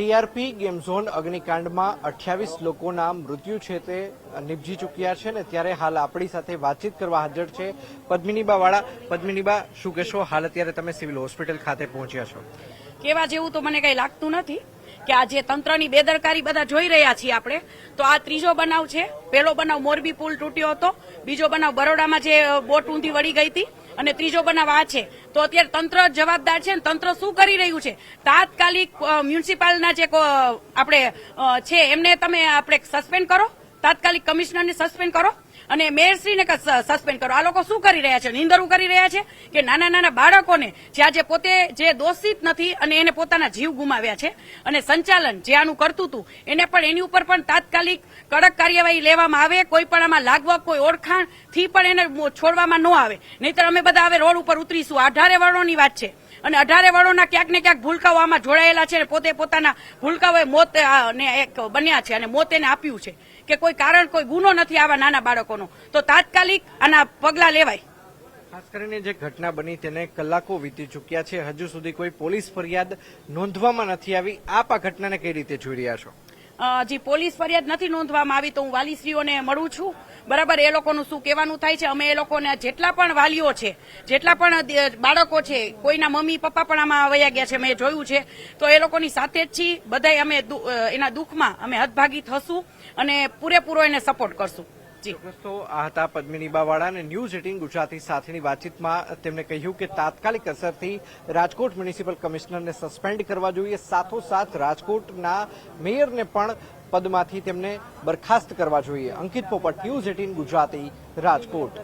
TRP game zone અગ્નિકાંડમાં 28 લોકોના મૃત્યુ છે તે નિપજી ચૂક્યા છે ને ત્યારે હાલ આપણી સાથે વાતચીત કરવા હાજર છે પદ્મિનીબા વાળા. પદ્મિનીબા, શું કહેશો? હાલ અત્યારે તમે સિવિલ હોસ્પિટલ ખાતે પહોંચ્યા છો. કેવા જેવું તો મને કઈ લાગતું નથી કે આ જે તંત્રની બેદરકારી બધા જોઈ રહ્યા છીએ આપણે, તો આ ત્રીજો બનાવ છે. પહેલો બનાવ મોરબી પુલ તૂટ્યો હતો, બીજો બનાવ બરોડામાં જે બોટ ઊંધી વળી ગઈ હતી, અને ત્રીજો બનાવ આ છે. તો અત્યારે તંત્ર જવાબદાર છે ને તંત્ર શું કરી રહ્યું છે? તાત્કાલિક મ્યુનિસિપાલના જે આપણે છે એમને તમે આપણે સસ્પેન્ડ કરો, તાત્કાલિક કમિશનરને સસ્પેન્ડ કરો અને મેયરશ્રીને સસ્પેન્ડ કરો. આ લોકો શું કરી રહ્યા છે? નિંદરું કરી રહ્યા છે કે નાના નાના બાળકોને જે આજે પોતે જે દોષિત નથી અને એને પોતાના જીવ ગુમાવ્યા છે, અને સંચાલન જે આનું કરતું હતું એને પણ એની ઉપર પણ તાત્કાલિક કડક કાર્યવાહી લેવામાં આવે. કોઈ પણ આમાં લાગવગ કોઈ ઓળખાણ થી પણ એને છોડવામાં ન આવે, નહીતર અમે બધા હવે રોડ ઉપર ઉતરીશું. 18 વર્ણોની વાત છે અને 18 વર્ણોના ક્યાંક ને ક્યાંક ભૂલકાઓ આમાં જોડાયેલા છે. પોતે પોતાના ભૂલકાઓએ મોત ને એક બન્યા છે અને મોત એને આપ્યું છે કે કોઈ કારણ કોઈ ગુનો નથી આવા નાના બાળકોનો, તો તાત્કાલિક આના પગલા લેવાય. ખાસ કરીને જે ઘટના બની તેને કલાકો વીતી ચૂક્યા છે, હજુ સુધી કોઈ પોલીસ ફરિયાદ નોંધવામાં નથી આવી. આપ આ ઘટનાને કઈ રીતે જોઈ રહ્યા છો? જે પોલીસ ફરિયાદ નથી નોંધવામાં આવી તો હું વાલીશ્રીઓને મળું છું. બરાબર, એ લોકોનું શું કહેવાનું થાય છે? અમે એ લોકોને જેટલા પણ વાલીઓ છે, જેટલા પણ બાળકો છે, કોઈના મમ્મી પપ્પા પણ આમાં વયા ગયા છે, મેં જોયું છે, તો એ લોકોની સાથે જ છીએ. બધાય અમે એના દુઃખમાં અમે હદભાગી થશું અને પૂરેપૂરો એને સપોર્ટ કરશું. તો આ હતા પદ્મિનીબા વાળા અને ન્યૂઝ 18 ગુજરાતી સાથેની વાતચીતમાં તેમણે કહ્યું કે તાત્કાલિક અસરથી રાજકોટ મ્યુનિસિપલ કમિશનરને સસ્પેન્ડ કરવા જોઈએ, સાથોસાથ રાજકોટના મેયરને પણ પદમાંથી તેમને બરખાસ્ત કરવા જોઈએ. અંકિત પોપટ, ન્યૂઝ 18 ગુજરાતી, રાજકોટ.